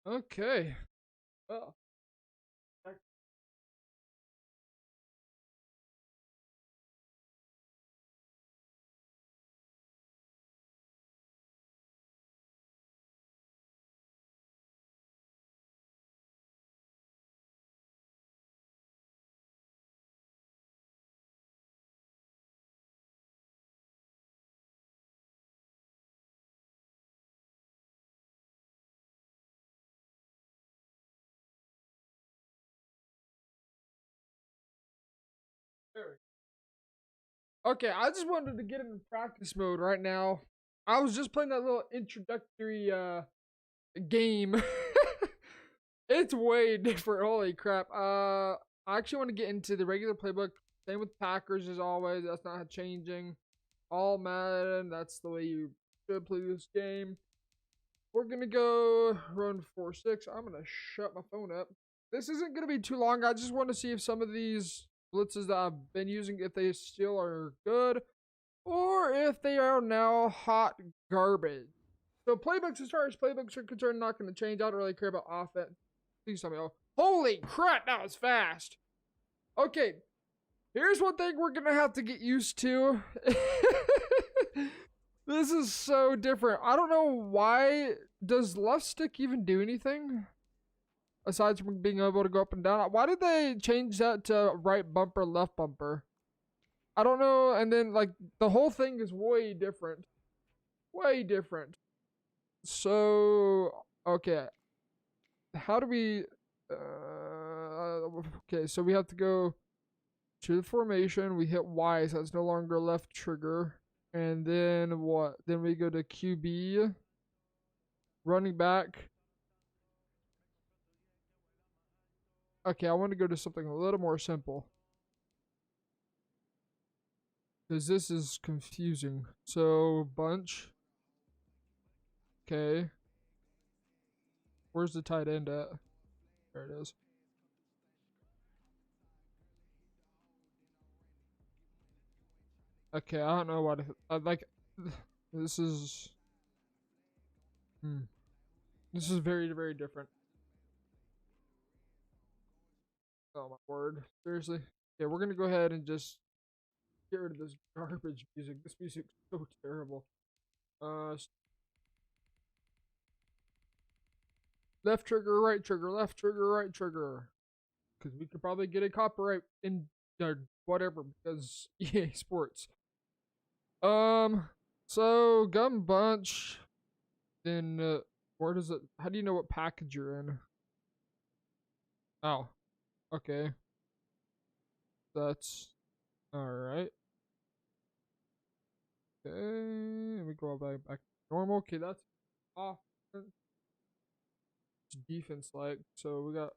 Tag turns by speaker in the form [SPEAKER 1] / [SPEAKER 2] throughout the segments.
[SPEAKER 1] Okay. Well, there. Okay, I just wanted to get in practice mode right now. I was just playing that little introductory game. It's way different. Holy crap. I actually want to get into the regular playbook. Same with Packers as always. That's not changing. All Madden. That's the way you should play this game. We're gonna go run 4-6. I'm gonna shut my phone up. This isn't gonna be too long. I just want to see if some of these blitzes that I've been using, if they still are good, or if they are now hot garbage. So playbooks, as far as playbooks are concerned, not going to change. I don't really care about offense. Please tell me, oh, holy crap, that was fast. Okay, here's one thing we're going to have to get used to. This is so different. I don't know why. Does left stick even do anything? Aside from being able to go up and down. Why did they change that to right bumper, left bumper? I don't know. And then, like, the whole thing is way different. Way different. So, okay. How do we. Okay, so we have to go to the formation. We hit Y, so it's no longer left trigger. And then what? Then we go to QB, running back. Okay, I want to go to something a little more simple. Because this is confusing. So, bunch. Okay. Where's the tight end at? There it is. Okay, I don't know what. I like. This is. Hmm. This is very, very different. Oh my word. Seriously? Okay, we're gonna go ahead and just get rid of this garbage music. This music's so terrible. Uh, left trigger, right trigger, left trigger, right trigger. Because we could probably get a copyright in whatever because EA Sports. Um, so Gum Bunch. Then where does it? How do you know what package you're in? Oh, okay. That's all right. Okay, we go back to normal. Okay, that's off. Defense like. So we got.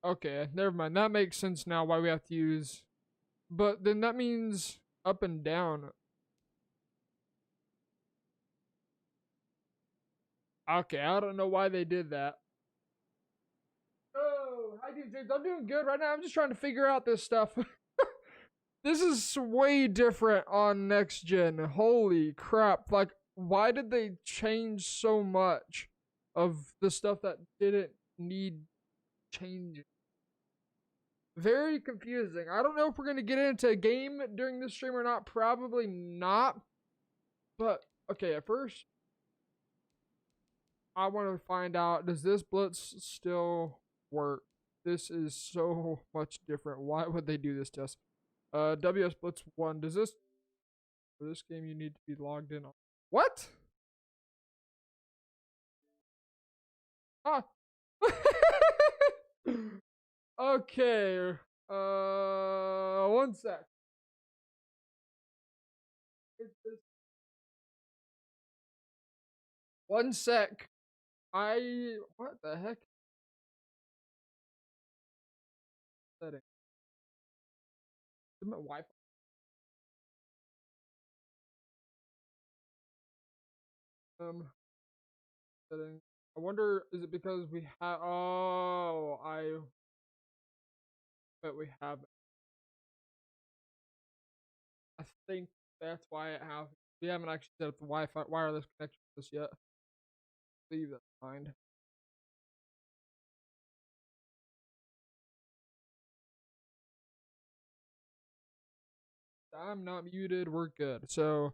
[SPEAKER 1] Okay, never mind. That makes sense now why we have to use. But then that means up and down. Okay, I don't know why they did that. Oh, hi, dude, James. I'm doing good right now. I'm just trying to figure out this stuff. This is way different on next gen. Holy crap. Like, why did they change so much of the stuff that didn't need changing? Very confusing. I don't know if we're going to get into a game during this stream or not. Probably not. But, okay, at first, I want to find out, does this blitz still work? This is so much different. Why would they do this to us? WS Blitz 1. Does this, for this game, you need to be logged in on. What? Ah. Okay. One sec. One sec. What the heck? Setting. Is my Wi-Fi setting? I wonder, is it because we have? Oh, I bet we have. I think that's why it happened. We haven't actually set up the Wi-Fi wireless connection for this yet. Leave that in mind. I'm not muted. We're good. So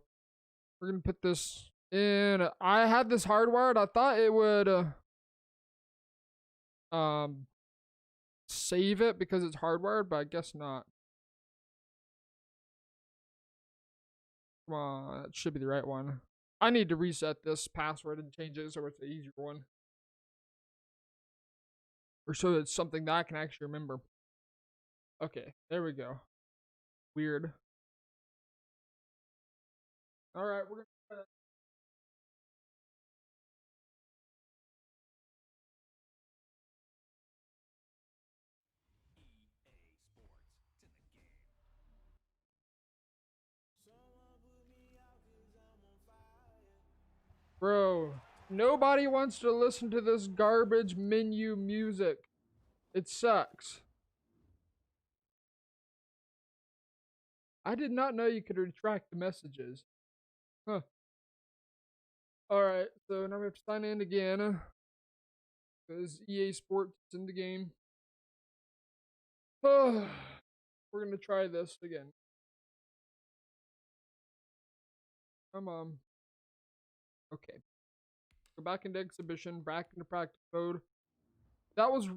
[SPEAKER 1] we're gonna put this in. I had this hardwired. I thought it would um save it because it's hardwired, but I guess not. Come on, that should be the right one. I need to reset this password and change it so it's the easier one. Or so it's something that I can actually remember. Okay, there we go. Weird. Alright, we're gonna Bro, nobody wants to listen to this garbage menu music. It sucks. I did not know you could retract the messages. Huh. Alright, so now we have to sign in again. Because EA Sports is in the game. We're gonna try this again. Come on. Okay. Go back into exhibition, back into practice mode. That was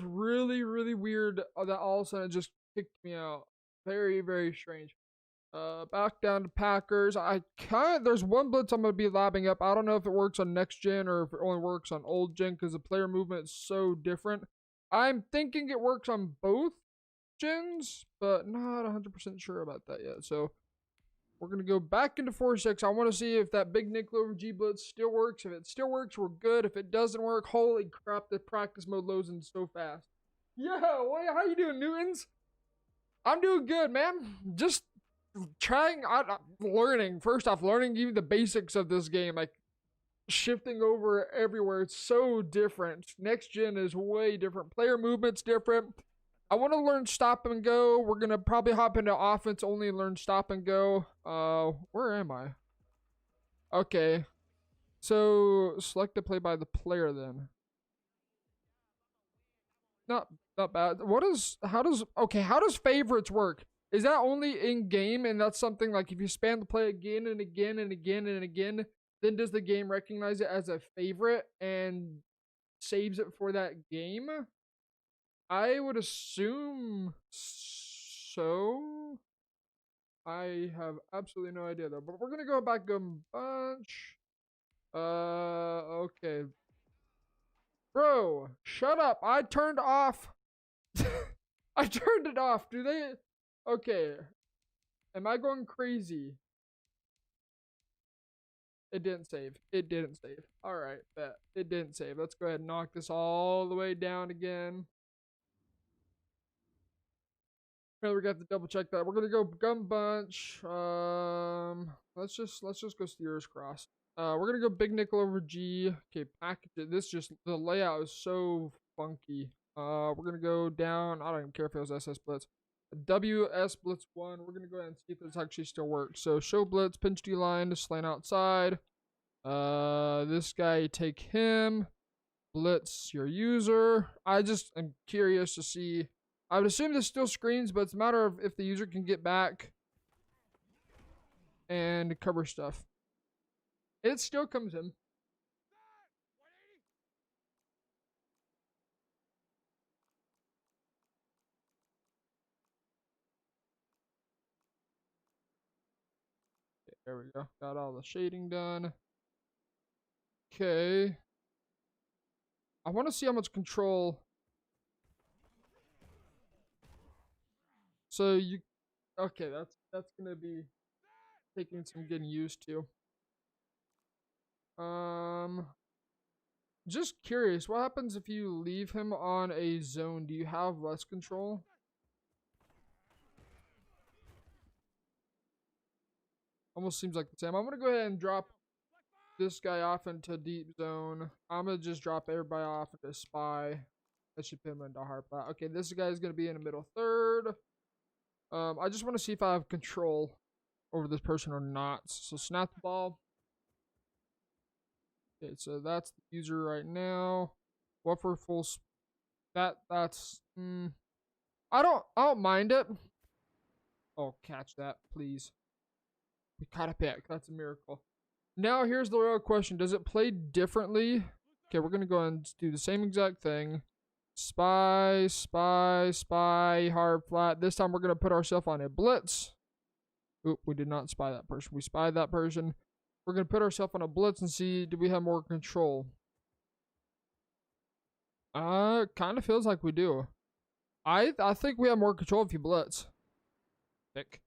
[SPEAKER 1] really weird that all of a sudden it just kicked me out. Very strange. Back down to Packers. There's one blitz I'm gonna be labbing up. I don't know if it works on next gen or if it only works on old gen because the player movement is so different. I'm thinking it works on both gens, but not 100% sure about that yet. So we're gonna go back into 4-6. I want to see if that big nickel over G blitz still works. If it still works, we're good. If it doesn't work, holy crap, the practice mode loads in so fast. Yo, how you doing, Newtons? I'm doing good, man. Just trying out learning. First off, learning even the basics of this game, like shifting over everywhere. It's so different. Next gen is way different. Player movement's different. I want to learn stop and go. We're gonna probably hop into offense only and learn stop and go. Where am I? Okay. So select the play by the player then. Not not bad. How does favorites work? Is that only in game and that's something like if you spam the play again and again and again and again, then does the game recognize it as a favorite and saves it for that game? I would assume so. I have absolutely no idea though. But we're gonna go back a bunch. Okay. Bro, shut up. I turned off. I turned it off. Do they? Okay. Am I going crazy? It didn't save. It didn't save. Alright, bet. It didn't save. Let's go ahead and knock this all the way down again. Well, we got to double check that. We're gonna go gun bunch. Let's just go Steelers cross. We're gonna go big nickel over G. Okay, package it. This just the layout is so funky. We're gonna go down. I don't even care if it was SS blitz. WS blitz 1. We're gonna go ahead and see if this actually still works. So show blitz, pinch D line, slant outside. This guy, take him. Blitz your user. I just am curious to see. I would assume this still screens, but it's a matter of if the user can get back and cover stuff. It still comes in. Okay, there we go. Got all the shading done. Okay. I want to see how much control. So you, okay, that's gonna be taking some getting used to. Just curious, what happens if you leave him on a zone? Do you have less control? Almost seems like the same. I'm gonna go ahead and drop this guy off into deep zone. I'm gonna just drop everybody off into spy. That should put him into hard plat. Okay, this guy's gonna be in the middle third. I just want to see if I have control. over this person or not. So snap the ball. Okay, so that's the user right now. What for full? That's. I don't mind it. Oh, catch that, please. We caught a pick. That's a miracle. Now here's the real question: does it play differently? Okay, we're gonna go and do the same exact thing. Spy, spy, spy, hard flat. This time we're gonna put ourselves on a blitz. Oop, we did not spy that person. We spied that person. We're gonna put ourselves on a blitz and see do we have more control. Kind of feels like we do. I think we have more control if you blitz. Thick.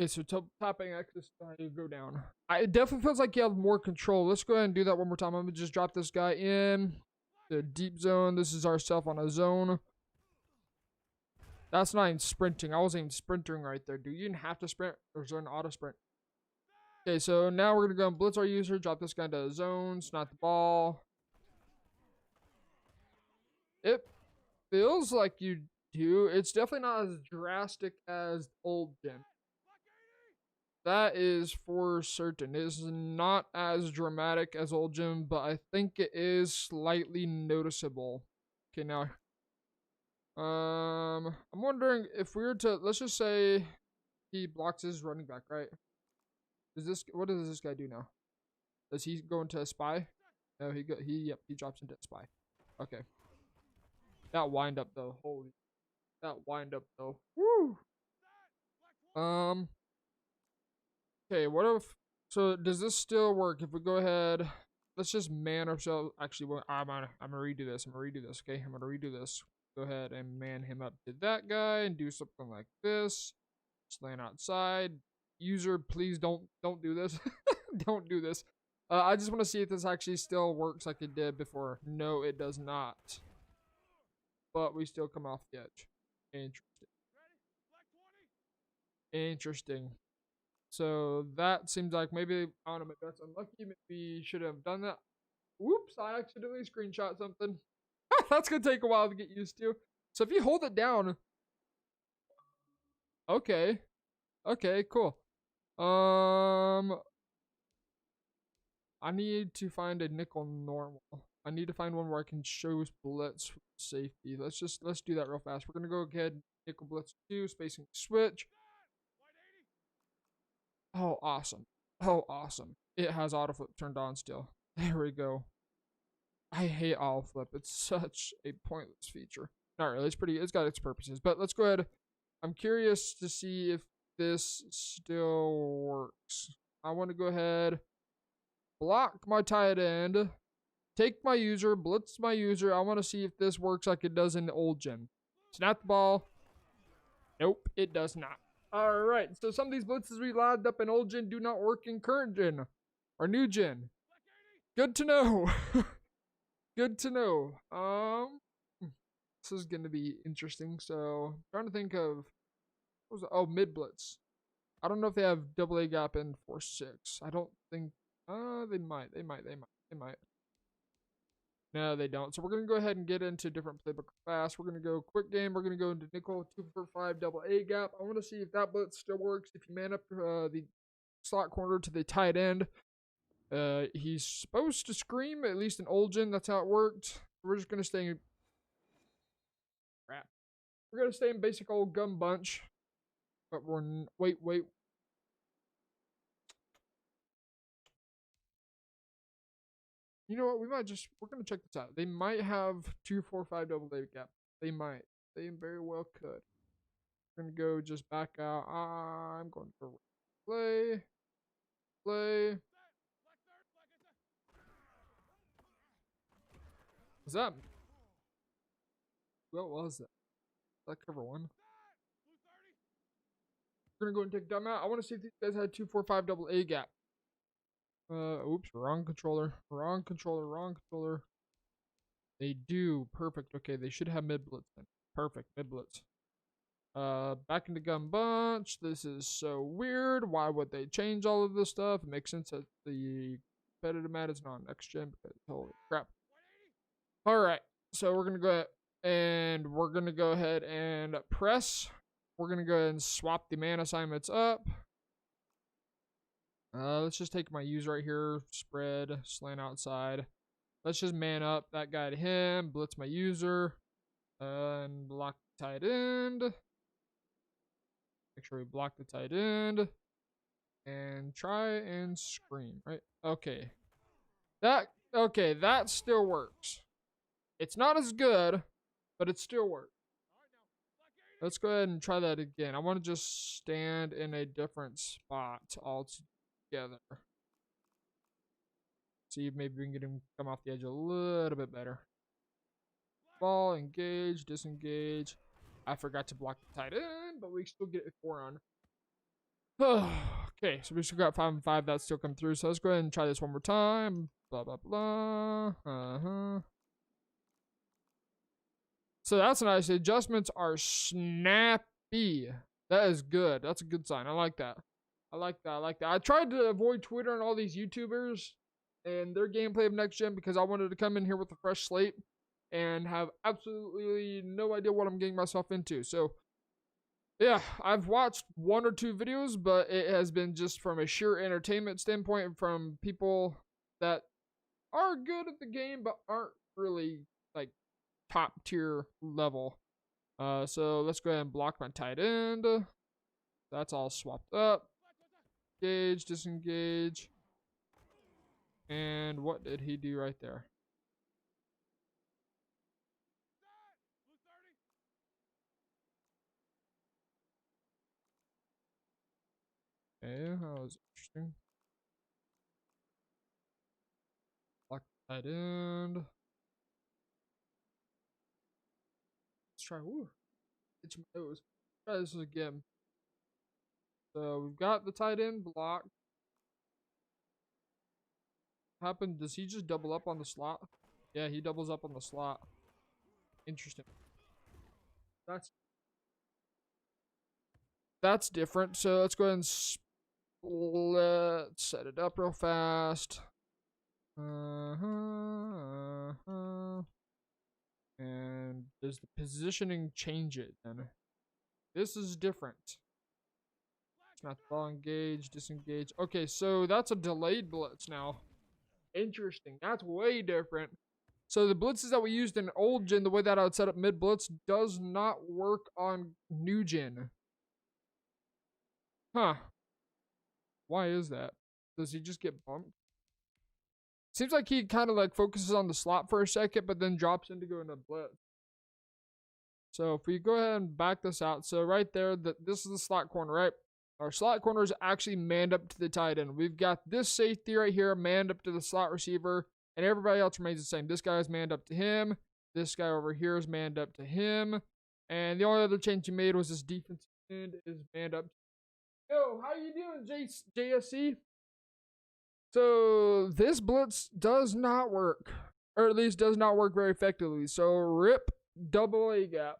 [SPEAKER 1] Okay, so tapping X is how you go down. It definitely feels like you have more control. Let's go ahead and do that one more time. I'm gonna just drop this guy in the deep zone. This is ourself on a zone. That's not even sprinting. I wasn't even sprinting right there. Do you even have to sprint, or is there an auto sprint? Okay, so now we're gonna go and blitz our user. Drop this guy into a zone. Snap the ball. It feels like you do. It's definitely not as drastic as old gen. That is for certain. It is not as dramatic as old gen, but I think it is slightly noticeable. Okay, now, I'm wondering if we were to, let's just say he blocks his running back, right? What does this guy do now? Does he go into a spy? No, he drops into a spy. Okay. That wind up though, that wind up though. Woo! Okay, what if, so does this still work if we go ahead, let's just man ourselves, actually, well, I'm gonna redo this, okay? I'm gonna redo this. Go ahead and man him up to that guy and do something like this. Just land outside. User, please don't do this. Don't do this. I just want to see if this actually still works like it did before. No, it does not. But we still come off the edge. Interesting. Interesting. So that seems like maybe, I don't know, maybe that's unlucky. Maybe we should have done that. Whoops, I accidentally screenshot something. That's going to take a while to get used to. So if you hold it down. Okay. Okay, cool. I need to find a nickel normal. I need to find one where I can show blitz safety. Let's do that real fast. We're going to go ahead, nickel blitz 2, spacing switch. Oh, awesome. Oh, awesome. It has autoflip turned on still. There we go. I hate autoflip. It's such a pointless feature. Not really. It's got its purposes. But let's go ahead. I'm curious to see if this still works. I want to go ahead, block my tight end, take my user, blitz my user. I want to see if this works like it does in the old gen. Snap the ball. Nope, it does not. Alright, so some of these blitzes we lined up in old gen do not work in current gen. Or new gen. Good to know. Good to know. This is gonna be interesting. So, I'm trying to think of, what was it? Oh, mid blitz. I don't know if they have double A gap in 4-6. I don't think, they might. No, they don't. So we're going to go ahead and get into different playbook fast. We're going to go quick game. We're going to go into nickel 2-4-5 double A gap. I want to see if that blitz still works. If you man up the slot corner to the tight end, he's supposed to scream, at least in old gen. That's how it worked. We're just going to stay in, crap. We're going to stay in basic old gun bunch. But wait. You know what? We're going to check this out. They might have 2-4-5 double A gap. They might. They very well could. We're going to go just back out. I'm going for play. Was that? What was that? That cover one? We're going to go and take them out. I want to see if these guys had 2-4-5 double A gap. Oops, wrong controller. They do. Perfect. Okay, they should have mid blitz then. Perfect, mid blitz. Back into gun bunch. This is so weird. Why would they change all of this stuff? It makes sense that the competitive mat is not next gen because holy crap. All right, so we're gonna go ahead and press. we're gonna go ahead and swap the man assignments up. Let's just take my user right here, spread, slant outside. Let's just man up that guy to him, blitz my user, and block the tight end. Make sure we block the tight end. And try and scream, right? Okay. That still works. It's not as good, but it still works. Let's go ahead and try that again. I want to just stand in a different spot altogether. See if maybe we can get him come off the edge a little bit better. Ball, engage, disengage. I forgot to block the tight end, but we still get a 4 on. Okay, so we still got 5 and 5. That still come through. So let's go ahead and try this one more time. Blah, blah, blah. So that's nice. The adjustments are snappy. That is good. That's a good sign. I like that. I like that. I tried to avoid Twitter and all these YouTubers and their gameplay of next gen because I wanted to come in here with a fresh slate and have absolutely no idea what I'm getting myself into. So yeah, I've watched 1 or 2 videos, but it has been just from a sheer entertainment standpoint from people that are good at the game but aren't really like top tier level. So let's go ahead and block my tight end. That's all swapped up. Engage, disengage. And what did he do right there? Okay, that was interesting. Block the tight end. Let's try. Woo. Itch my nose. Try this again. So we've got the tight end blocked. Happened? Does he just double up on the slot? Yeah, he doubles up on the slot. Interesting. That's different. So let's go ahead and let's set it up real fast. And does the positioning change it then? This is different. It's not the ball, engage, disengage. Okay, so that's a delayed blitz now. Interesting. That's way different. So the blitzes that we used in old gen, the way that I would set up mid blitz, does not work on new gen. Huh. Why is that? Does he just get bumped? Seems like he kind of like focuses on the slot for a second, but then drops in to go into blitz. So if we go ahead and back this out, so right there, this is the slot corner, right? Our slot corner is actually manned up to the tight end. We've got this safety right here manned up to the slot receiver, and everybody else remains the same. This guy is manned up to him. This guy over here is manned up to him. And the only other change you made was this defensive end is manned up. Yo, how you doing, JSC? So this blitz does not work, or at least does not work very effectively. So rip double A gap.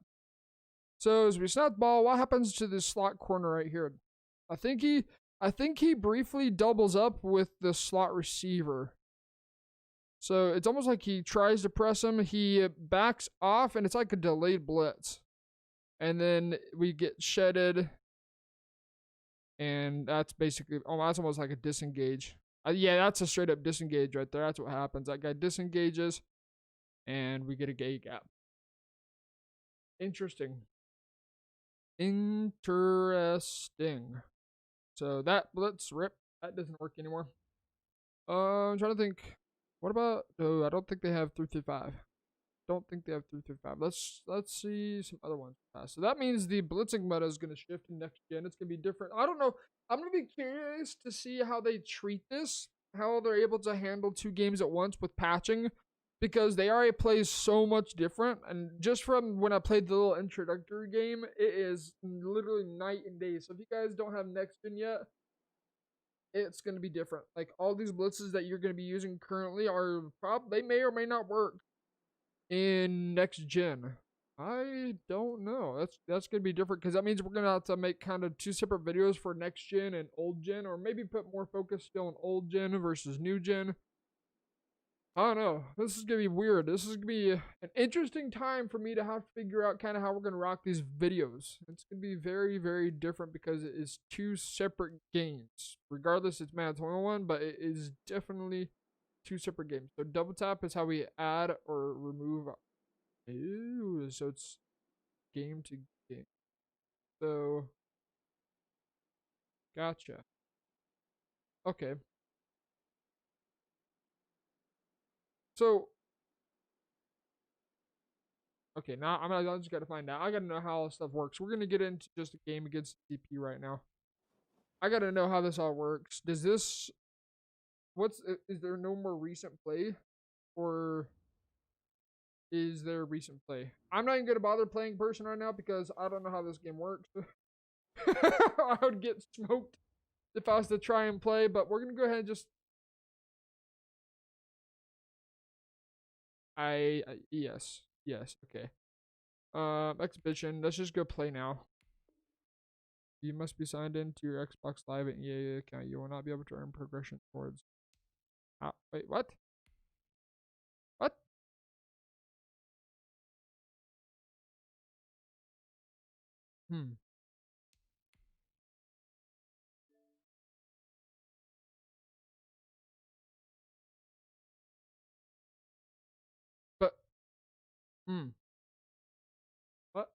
[SPEAKER 1] So as we snap the ball, what happens to this slot corner right here? I think he briefly doubles up with the slot receiver. So it's almost like he tries to press him, he backs off, and it's like a delayed blitz. And then we get shedded, and that's basically, that's almost like a disengage. Yeah, that's a straight up disengage right there. That's what happens. That guy disengages, and we get a gay gap. Interesting. So that blitz rip, that doesn't work anymore. I'm trying to think. What about? Oh, I don't think they have 3-5. Don't think they have 3-5. Let's see some other ones. So that means the blitzing meta is going to shift in next gen. It's going to be different. I don't know. I'm going to be curious to see how they treat this, how they're able to handle 2 games at once with patching, because they already play so much different. And just from when I played the little introductory game, it is literally night and day. So if you guys don't have next gen yet, it's going to be different. Like all these blitzes that you're going to be using currently are they may or may not work in next gen. I don't know. That's gonna be different because that means we're gonna have to make kind of 2 separate videos for next gen and old gen, or maybe put more focus still on old gen versus new gen. I don't know. This is gonna be weird. This is gonna be an interesting time for me to have to figure out kind of how we're gonna rock these videos. It's gonna be very, very different because it is two separate games. Regardless, it's Madden 21, but it is definitely two separate games. So double tap is how we add or remove. Ew, so it's game to game. So gotcha. Okay. So okay, now I just gotta find out. I gotta know how all this stuff works. We're gonna get into just a game against CP right now. I gotta know how this all works. Does this is there no more recent play, or is there recent play? I'm not even gonna bother playing person right now because I don't know how this game works. I would get smoked if I was to try and play, but we're gonna go ahead and just yes, yes, okay. Exhibition. Let's just go play now. You must be signed into your Xbox Live and EA account. You will not be able to earn progression towards. Wait, what? What? Hmm. But hmm. What?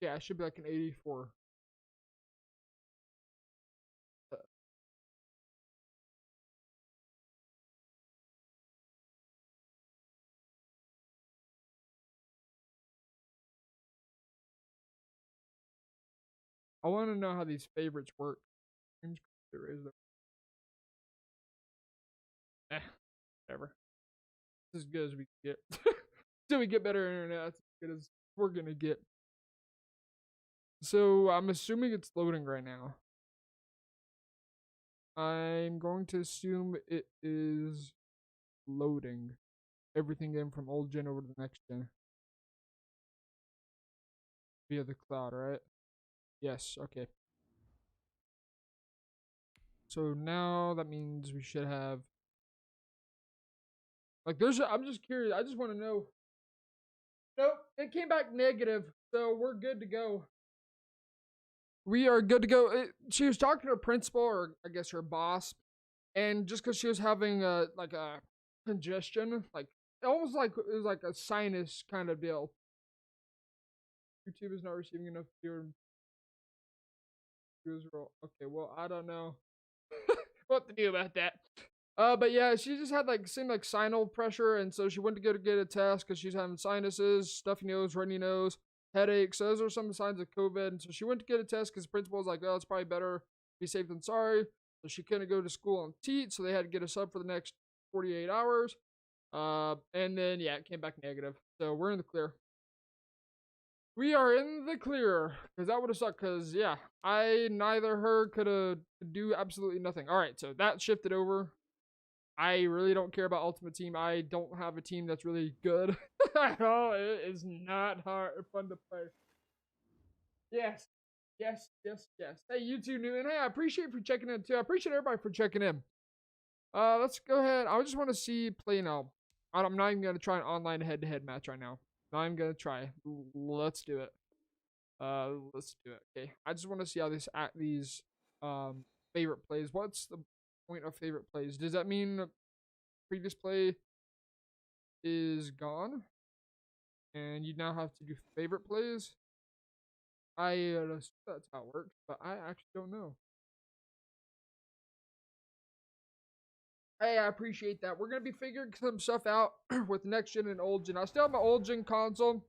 [SPEAKER 1] Yeah, it should be like an 84. Uh, I want to know how these favorites work. There is whatever. It's as good as we get. Till we get better internet, that's as good as we're gonna get. So I'm assuming it's loading right now. I'm going to assume it is loading everything in from old gen over to the next gen via the cloud, right? Yes, okay. So now that means we should have like I'm just curious. I just want to know. Nope, it came back negative, so we're good to go. We are good to go. She was talking to her principal, or I guess her boss, and just because she was having like a congestion, like almost like it was like a sinus kind of deal. YouTube is not receiving enough viewers. Okay, well I don't know what to do about that. But yeah, she just had like seemed like sinus pressure, and so she went to go to get a test because she's having sinuses, stuffy nose, runny nose, headaches. So those are some signs of COVID. And so she went to get a test because the principal was like, "Oh, it's probably better be safe than sorry." So she couldn't go to school on teat, so they had to get us up for the next 48 hours. And then yeah, it came back negative. So we're in the clear. We are in the clear because that would have sucked. Because yeah, I neither her could do absolutely nothing. All right, so that shifted over. I really don't care about Ultimate Team. I don't have a team that's really good at all. It is not hard fun to play. Yes, yes, yes, yes. Hey, you too, Newton. Hey, I appreciate for checking in too. I appreciate everybody for checking in. Let's go ahead. I just want to see play now. I'm not even gonna try an online head-to-head match right now. Not even gonna try. Let's do it. Let's do it. Okay. I just want to see how these favorite plays. What's the point of favorite plays? Does that mean previous play is gone and you now have to do favorite plays? That's how it works, but I actually don't know. Hey, I appreciate that. We're gonna be figuring some stuff out with next gen and old gen. I still have my old gen console,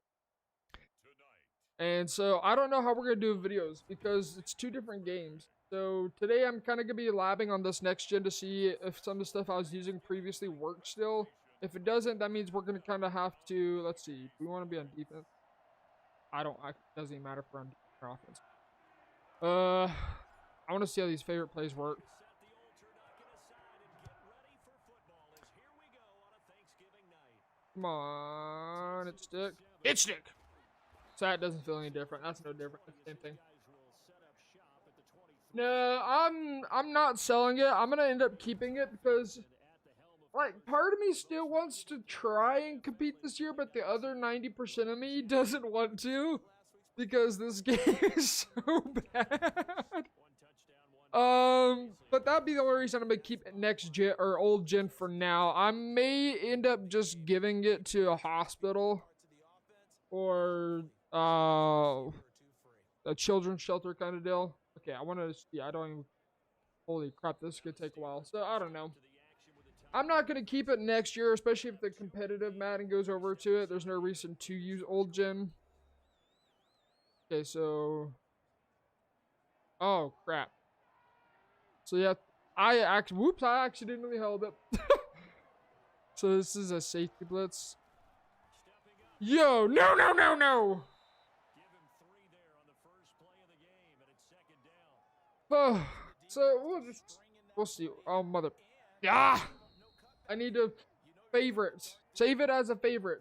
[SPEAKER 1] and so I don't know how we're gonna do videos because it's two different games. So today I'm kind of gonna be labbing on this next gen to see if some of the stuff I was using previously works still. If it doesn't, that means we're gonna kind of have to. Let's see. Do we want to be on defense? I don't. It doesn't even matter if we're on defense or offense. I want to see how these favorite plays work. Come on, it's stick. It's stick. So that doesn't feel any different. That's no different. It's the same thing. No, I'm not selling it. I'm gonna end up keeping it because like part of me still wants to try and compete this year, but the other 90% of me doesn't want to because this game is so bad. But that'd be the only reason I'm gonna keep it next gen or old gen for now. I may end up just giving it to a hospital or a children's shelter kind of deal. Okay, I want to see. I don't even. Holy crap, this could take a while. So I don't know. I'm not gonna keep it next year, especially if the competitive Madden goes over to it. There's no reason to use old gen. Okay, so. Oh crap. So yeah, I accidentally held it. So this is a safety blitz. Yo, no, no, no, no. Oh, so we'll see. Oh mother. Yeah. I need to favorite. Save it as a favorite.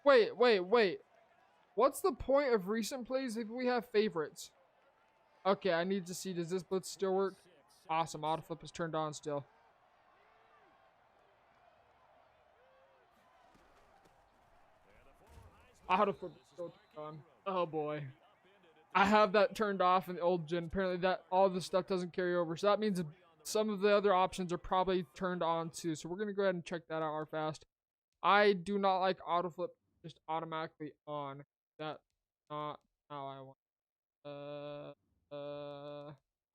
[SPEAKER 1] Wait. What's the point of recent plays if we have favorites? Okay, I need to see. Does this blitz still work? Awesome. Auto flip is turned on still. Auto flip is still turned on. Oh boy. I have that turned off in the old gen. Apparently that all this stuff doesn't carry over. So that means some of the other options are probably turned on too. So we're going to go ahead and check that out real fast. I do not like auto flip just automatically on. That's not how I want.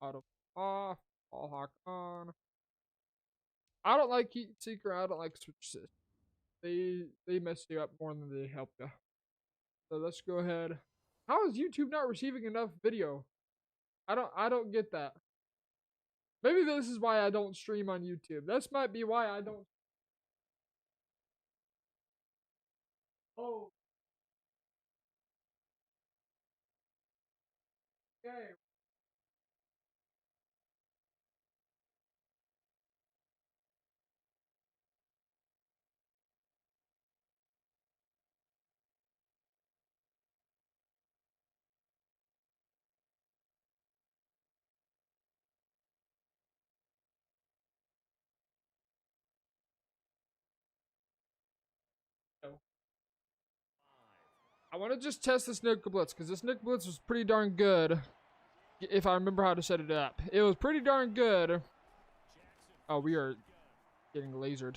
[SPEAKER 1] Auto off, ball hawk on. I don't like heat seeker. I don't like switch assist. They mess you up more than they help you. So let's go ahead. How is YouTube not receiving enough video? I don't get that. Maybe this is why I don't stream on YouTube. This might be why I don't. Oh, okay. I want to just test this Nickel Blitz because this Nickel Blitz was pretty darn good. If I remember how to set it up, it was pretty darn good. Oh, we are getting lasered.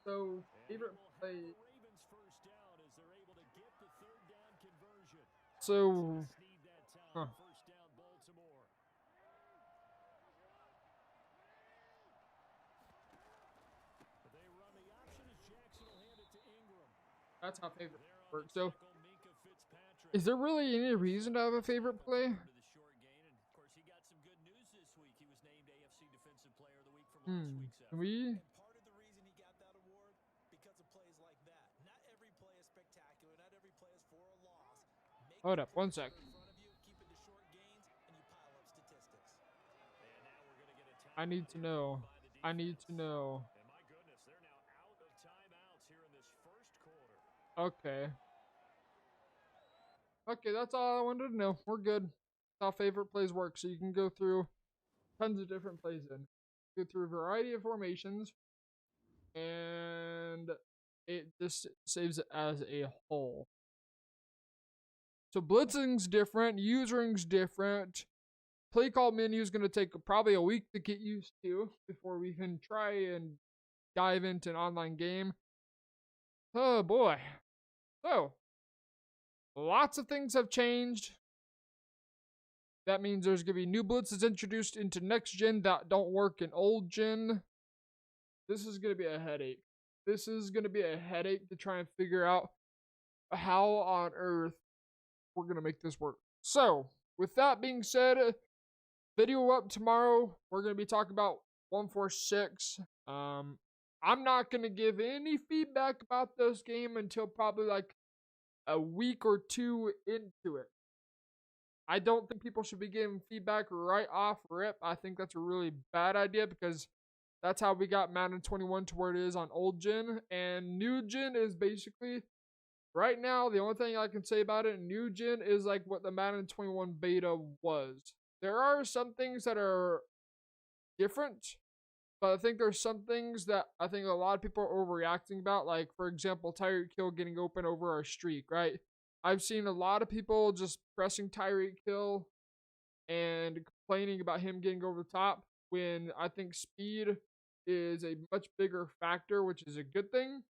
[SPEAKER 1] So, favorite play. So, huh. That's how favorite works. So, is there really any reason to have a favorite play? Can we? Hold up, one sec. I need to know. I need to know. Okay. Okay, that's all I wanted to know. We're good. That's how favorite plays work. So you can go through tons of different plays in. Go through a variety of formations. And it just saves it as a whole. So blitzing's different. Usering's different. Play call menu is going to take probably a week to get used to before we can try and dive into an online game. Oh boy. So, lots of things have changed. That means there's going to be new blitzes introduced into next gen that don't work in old gen. This is going to be a headache. This is going to be a headache to try and figure out how on earth we're going to make this work. So, with that being said, video up tomorrow. We're going to be talking about 146. I'm not going to give any feedback about this game until probably like a week or two into it. I don't think people should be giving feedback right off rip. I think that's a really bad idea because that's how we got Madden 21 to where it is on old gen. And new gen is basically, right now, the only thing I can say about it, new gen is like what the Madden 21 beta was. There are some things that are different, but I think there's some things that I think a lot of people are overreacting about. Like, for example, Tyreek Hill getting open over our streak, right? I've seen a lot of people just pressing Tyreek Hill and complaining about him getting over the top when I think speed is a much bigger factor, which is a good thing.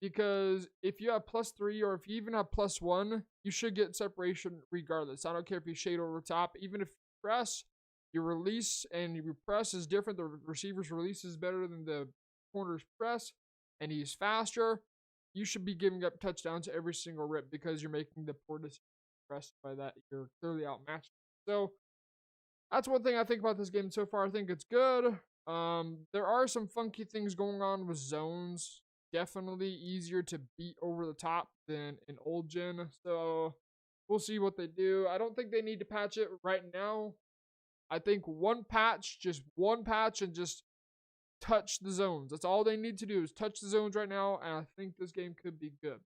[SPEAKER 1] Because if you have +3 or if you even have +1, you should get separation regardless. I don't care if you shade over the top. Even if you press, your release and your press is different. The receiver's release is better than the corner's press, and he's faster. You should be giving up touchdowns every single rip because you're making the poor decision press. By that, you're clearly outmatched. So that's one thing I think about this game so far. I think it's good. There are some funky things going on with zones. Definitely easier to beat over the top than in old gen. So we'll see what they do. I don't think they need to patch it right now. I think just one patch and just touch the zones. That's all they need to do is touch the zones right now. And I think this game could be good.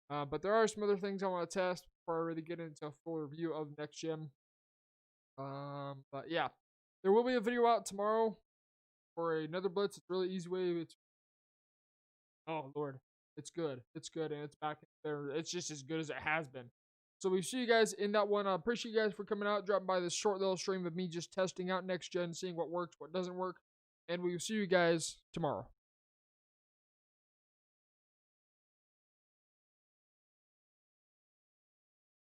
[SPEAKER 1] But there are some other things I want to test before I really get into a full review of next gen. But yeah, there will be a video out tomorrow for another blitz. It's really easy way. It's oh lord, it's good. It's good, and it's back there. It's just as good as it has been. So we see you guys in that one. I appreciate you guys for coming out, dropping by this short little stream of me just testing out next gen, seeing what works, what doesn't work, and we will see you guys tomorrow.